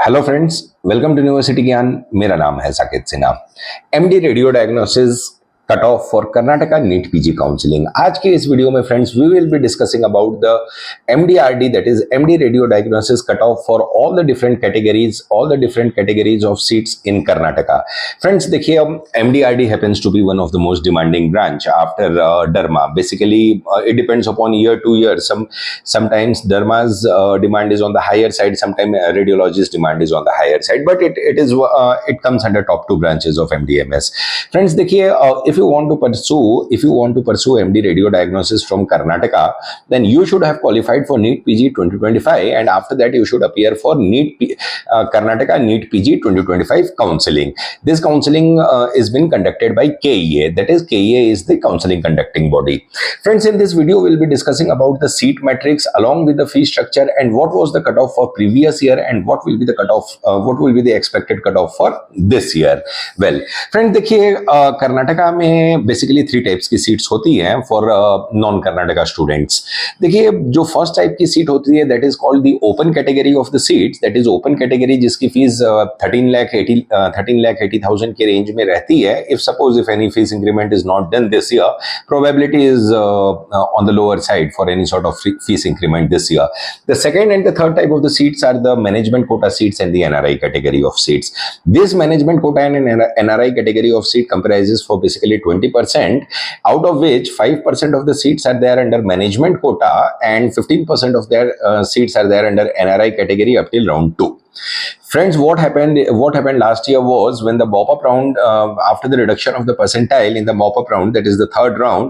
Hello friends, welcome to university Gyan. मेरा नाम है Saket Sinha. MD radio diagnosis cut off for Karnataka NEET PG counselling. आज के इस वीडियो में friends we will be discussing about the MDRD, that is MD radio diagnosis cut off for all the different categories of seats in Karnataka. Friends देखिए, अब MDRD happens to be one of the most demanding branch after derma. Basically it depends upon year to year. Sometimes derma's demand is on the higher side, sometimes radiologist demand is on the higher side, but it comes under top two branches of MDMS. Friends देखिए, if you want to pursue MD radio diagnosis from Karnataka, then you should have qualified for NEET PG 2025, and after that you should appear for Karnataka NEET PG 2025 counseling. This counseling is been conducted by KEA, that is KEA is the counseling conducting body. Friends, in this video we'll be discussing about the seat matrix along with the fee structure and what was the cutoff for previous year and what will be the cutoff, what will be the expected cutoff for this year. Well, friends देखिए, कर्नाटका में basically 3 types की seats होती हैं for non Karnataka students. देखिए, जो first type की seat होती है that is called the open category of the seats. That is open category जिसकी फीस 13,80,000 के रेंज में रहती है। If any fees increment is not done this year, probability is on the lower side for any sort of fees increment this year. The second and the third type of the seats are the management quota seats and the NRI category of seats. This management quota and NRI category of seat comprises for basically 20%, out of which 5% of the seats are there under management quota and 15% of their seats are there under NRI category up till round 2. Friends, what happened last year was when the mop-up round, after the reduction of the percentile in the mop-up round, that is the third round,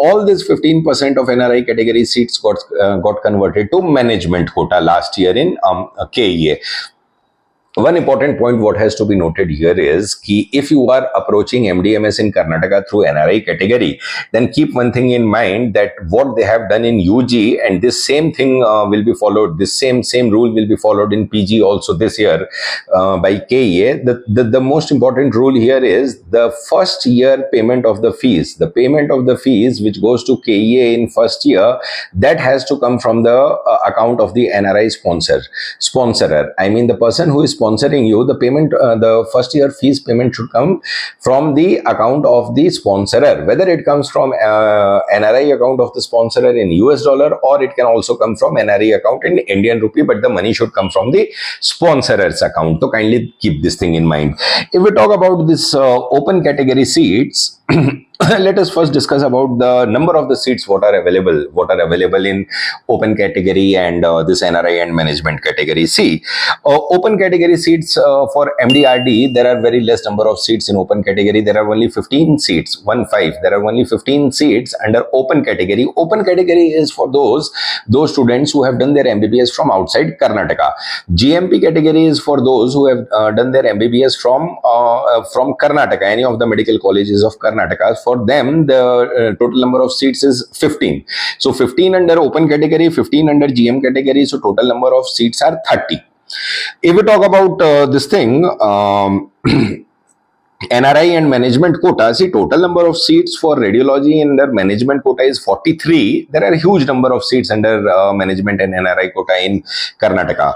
all this 15% of NRI category seats got converted to management quota last year in KEA. One important point what has to be noted here is कि if you are approaching MDMS in Karnataka through NRI category, then keep one thing in mind that what they have done in UG and this same thing will be followed, this same rule will be followed in PG also this year by KEA. The most important rule here is the first year payment of the fees. The payment of the fees which goes to KEA in first year, that has to come from the account of the NRI sponsorer. I mean the person who is sponsoring you, the payment, the first year fees payment should come from the account of the sponsorer, whether it comes from NRI account of the sponsorer in US dollar or it can also come from NRI account in Indian rupee, but the money should come from the sponsorer's account. So kindly keep this thing in mind. If we talk about this open category seats, let us first discuss about the number of the seats what are available in open category and this NRI and management category. See, open category seats for MDRD, there are very less number of seats in open category. There are only 15 seats, 15. There are only 15 seats under open category. Open category is for those students who have done their MBBS from outside Karnataka. GMP category is for those who have done their MBBS from Karnataka, any of the medical colleges of Karnataka. For them, the total number of seats is 15. So 15 under open category, 15 under GM category. So total number of seats are 30. If we talk about this thing, NRI and management quota, see, total number of seats for radiology under management quota is 43. There are a huge number of seats under management and NRI quota in Karnataka.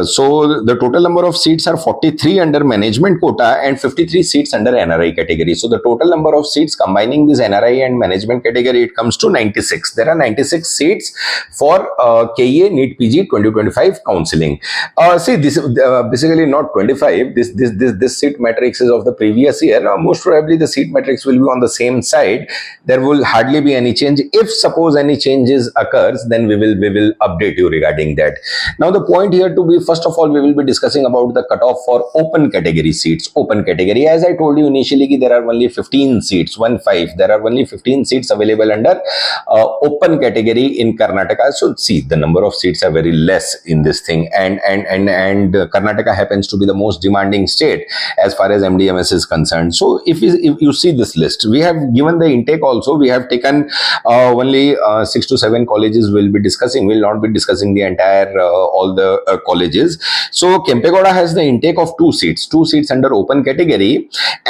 So the total number of seats are 43 under management quota and 53 seats under NRI category. So the total number of seats combining this NRI and management category, it comes to 96. There are 96 seats for KEA NEET PG 2025 counseling. See, this basically not 25. This seat matrix is of the previous year. Most probably the seat matrix will be on the same side. There will hardly be any change. If suppose any changes occurs, then we will update you regarding that. Now the point here to be, first of all, we will be discussing about the cutoff for open category seats. Open category, as I told you initially, there are only 15 seats, 15. There are only 15 seats available under open category in Karnataka. So see, the number of seats are very less in this thing, and Karnataka happens to be the most demanding state as far as MDMS is concerned. So if you see this list, we have given the intake also. We have taken only 6 to 7 colleges we'll be discussing. We'll not be discussing the entire all the colleges. So Kempegowda has the intake of 2 seats under open category,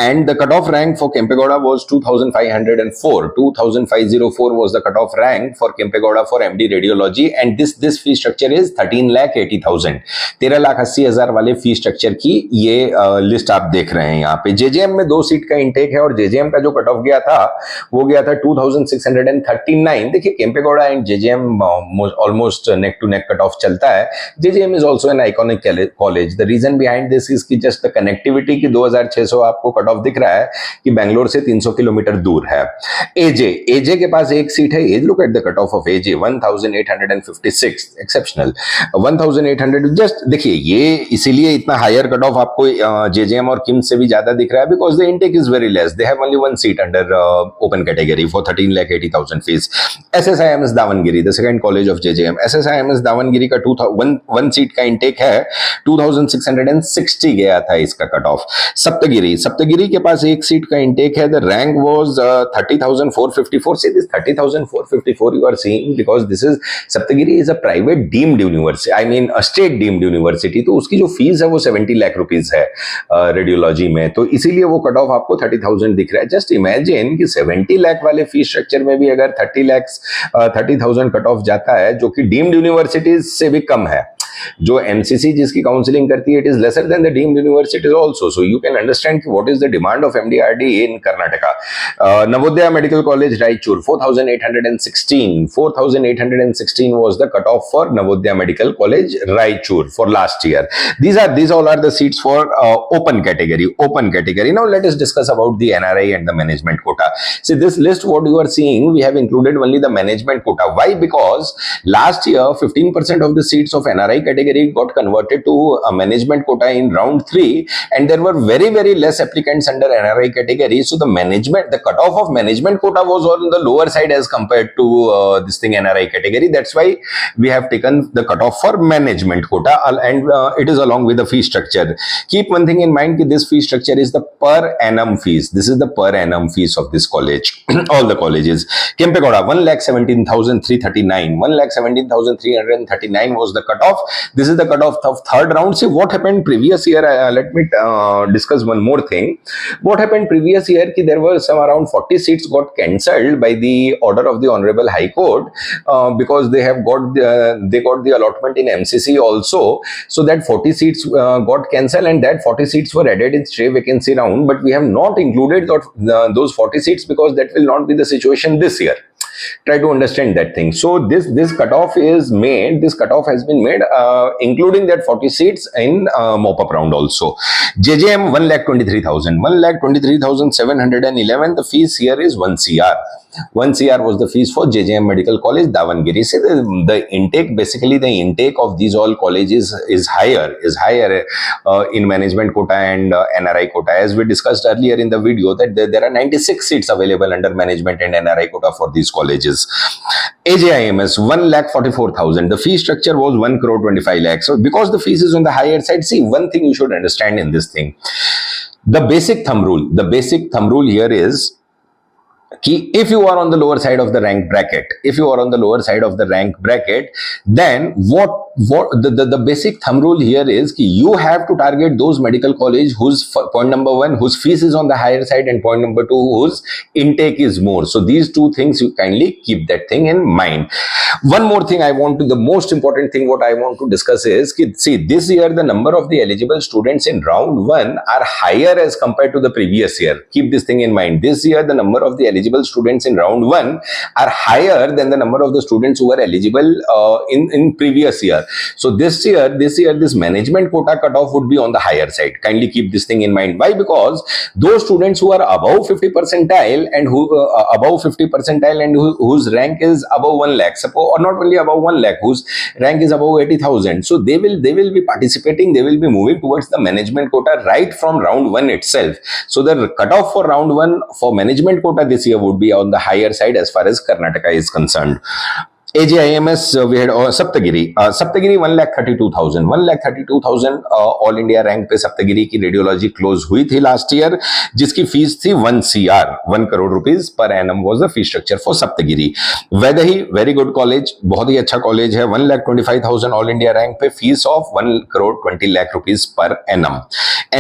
and the cutoff rank for Kempegowda was 2504. 2504 was the cutoff rank for Kempegowda for MD radiology, and this fee structure is 13,80,000. 13,80,000 वाले fee structure की ये list आप देख रहे हैं यहाँ पे. JJM में 2 सीट का इंटेक है, और जेजेएम का जो कट ऑफ गया था वो गया था 2639. देखिए Kempegowda and JJM almost neck to neck cut off चलता है. JJM is also an iconic college. The reason behind this is की जस्ट द कनेक्टिविटी की 2600 आपको कट ऑफ दिख रहा है कि बैंगलोर से 300 किलोमीटर दूर है. एजे के पास एक सीट है. Look at the cut of AJ 1856. Exceptional 1800. Just देखिए ये इसीलिए इतना हायर कट ऑफ आपको जेजेएम और किम्स से भी ज्यादा दिख रहा है, because the intake is very less. They have only 1 seat under open category for 13,80,000 fees. SSIMS Davanagere, the second college of JJM. SSIMS Davanagere का 1 सीट का इंटेक है. 2660 गया था इसका कट ऑफ. सप्तगिरी के पास एक सीट का इंटेक है. The rank was 30,454. See this 30,454 you are seeing because this is Saptagiri is a private deemed university. I mean a state deemed university. तो उसकी जो फीस है वो 70 लाख रुपीस है रेडियोलॉजी में. तो इसीलिए वो कट ऑफ आपको 30,000 दिख रहा है. जस्ट इमेजिन कि 70 लाख वाले फीस स्ट्रक्चर में भी अगर 30,000 कट ऑफ जाता है, जो कि डीम्ड यूनिवर्सिटीज से भी कम है. जो एमसीसी जिसकी काउंसलिंग करती है, it is lesser than the deemed universities also. So you can understand what is the demand of MDRD in Karnataka. Navodaya medical college Raichur 4816. 4816 was the cutoff for Navodaya Medical College Raichur for last year. These all are the seats for open category. Now let us discuss about the NRI and the management quota. See this list what you are seeing, we have included only the management quota. Why? Because last year 15% of the seats of NRI category got converted to a management quota in round 3, and there were very less applicants under NRI category. So the cutoff of management quota was on the lower side as compared to this thing NRI category. That's why we have taken the cutoff for management quota, and it is along with the fee structure. Keep one thing in mind that this fee structure is the per annum fees. This is the per annum fees of this college. All the colleges. Kempegowda 1,17,339. 1,17,339 was the cutoff. This is the cutoff of third round. See what happened previous year. Let me discuss one more thing. What happened previous year? Ki there were some around 40 seats got cancelled by the order of the Honorable High Court because they got the allotment in MCC also. So that 40 seats got cancelled, and that 40 seats were added in stray vacancy round. But we have not included those 40 seats because that will not be the situation this year. Try to understand that thing. So this cutoff is made. This cutoff has been made, including that 40 seats in mop-up round also. JJM 1,23,000. 1,23,711. The fees here is 1 CR. 1 CR was the fees for JJM Medical College, Davangiri. See the intake, basically the intake of these all colleges is higher in management quota and NRI quota. As we discussed earlier in the video, that there are 96 seats available under management and NRI quota for these colleges. AJIMS 1,44,000. The fee structure was 1,25 lakhs. So because the fees is on the higher side, see one thing you should understand in this thing. The basic thumb rule here is if you are on the lower side of the rank bracket, then what the basic thumb rule here is you have to target those medical college whose point number 1 whose fees is on the higher side, and point number 2 whose intake is more. So these two things you kindly keep that thing in mind. One more thing the most important thing what I want to discuss is see this year the number of the eligible students in round 1 are higher as compared to the previous year. Keep this thing in mind. This year the number of the eligible students in round 1 are higher than the number of the students who were eligible in previous year. So this year this management quota cutoff would be on the higher side. Kindly keep this thing in mind. Why? Because those students who are above 50 percentile and whose rank is above 1 lakh, or not only above 1 lakh, whose rank is above 80,000, so they will be participating, they will be moving towards the management quota right from round 1 itself. So the cutoff for round 1 for management quota this year would be on the higher side as far as Karnataka is concerned. AGIMS, we had Saptagiri. Saptagiri 1,32,000. 1,32,000 all India rank पे सप्तगिरी की radiology close हुई थी last year, जिसकी fees थी 1 CR, 1 crore rupees per annum was the fee structure for Saptagiri. Vaidehi, very good college, बहुत ही अच्छा college है. 1,25,000 all India rank पे, fees of 1 crore 20 lakh rupees per annum.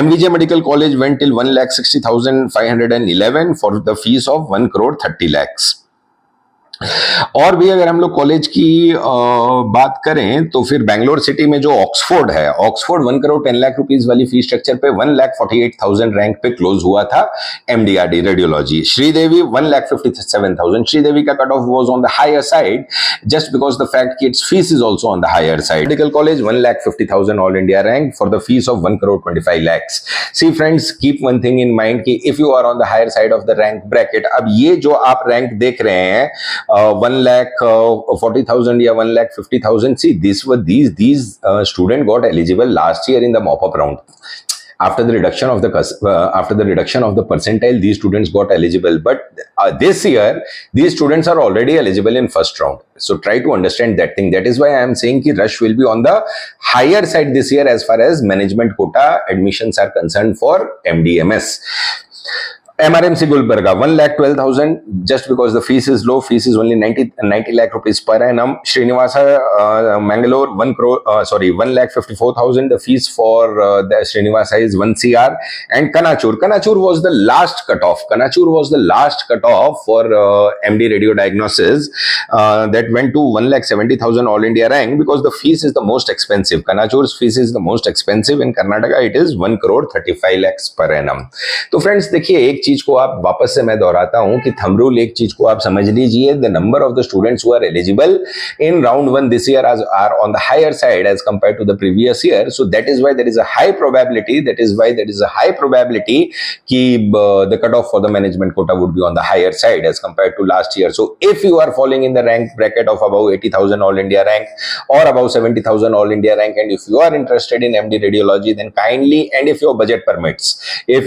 MVJ medical college went till 1,60,511 for the fees of 1 crore 30 lakhs. और भी अगर हम लोग college की बात करें तो फिर बैंगलोर सिटी में जो ऑक्सफोर्ड है, ऑक्सफोर्ड 1 करोड़ 10 लाख रुपीस वाली फीस स्ट्रक्चर पे 1,48,000 रैंक पे क्लोज हुआ था MDRD रेडियोलॉजी. श्रीदेवी 1,57,000. श्रीदेवी का cut off was on the higher side just because the fact कि its fees is also on the higher side. Medical college 1,50,000 all India rank for the fees of 1 crore 25 lakhs. See friends, keep one thing in mind कि if you are on the higher side of the rank bracket, अब ये जो आप rank देख रहे हैं 1,40,000 या 1,50,000. See, these student got eligible last year in the mop-up round. After the reduction of the percentile, these students got eligible. But this year, these students are already eligible in first round. So try to understand that thing. That is why I am saying ki rush will be on the higher side this year as far as management quota admissions are concerned for MDMS. MRMC Gulbarga 1,12,000 just because the fees is low. Fees is only 90 lakh rupees per annum. Srinivasa Mangalore 1,54,000. The fees for the Srinivasa is 1 CR. And Kanachur was the last cutoff. Kanachur was the last cutoff for MD radio diagnosis that went to 1,70,000 all India rank because the fees is the most expensive. Kanachur's fees is the most expensive. In Karnataka it is 1 crore 35 lakhs per annum. तो friends देखिए, एक चीज को आप वापस से मैं दोहराता हूं कि थंब रूल एक चीज को आप समझ लीजिए. The number of the students who are eligible in round 1 this year are on the higher side as compare to the previous year. So that is why there is a high probability कि the cut off for the management quota would be on the higher side as compare to last year. So if you are following in the rank bracket of about 80,000 all India rank और about 70,000 all India rank and if you are interested in MD radiology then kindly, and if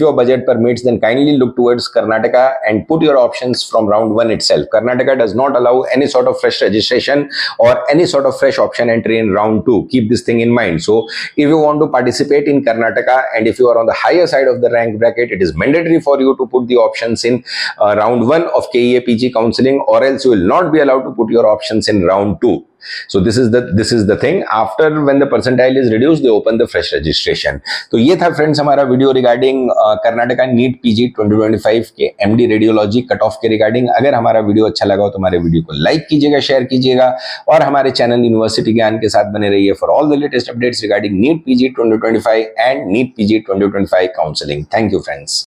your budget permits, then kindly look towards Karnataka and put your options from round 1 itself. Karnataka does not allow any sort of fresh registration or any sort of fresh option entry in round 2. Keep this thing in mind. So if you want to participate in Karnataka and if you are on the higher side of the rank bracket, it is mandatory for you to put the options in round 1 of KEA PG counseling, or else you will not be allowed to put your options in round 2. So this is the thing. After when the percentile is reduced, they open the fresh registration. तो ये था friends हमारा video regarding Karnataka NEET PG 2025 के MD radiology cut off के regarding. अगर हमारा video अच्छा लगा हो तो हमारे वीडियो को लाइक कीजिएगा, शेयर कीजिएगा और हमारे चैनल यूनिवर्सिटी ज्ञान के साथ बने रहिए for all the latest updates regarding NEET PG 2025 and NEET PG 2025 counselling. Thank you friends.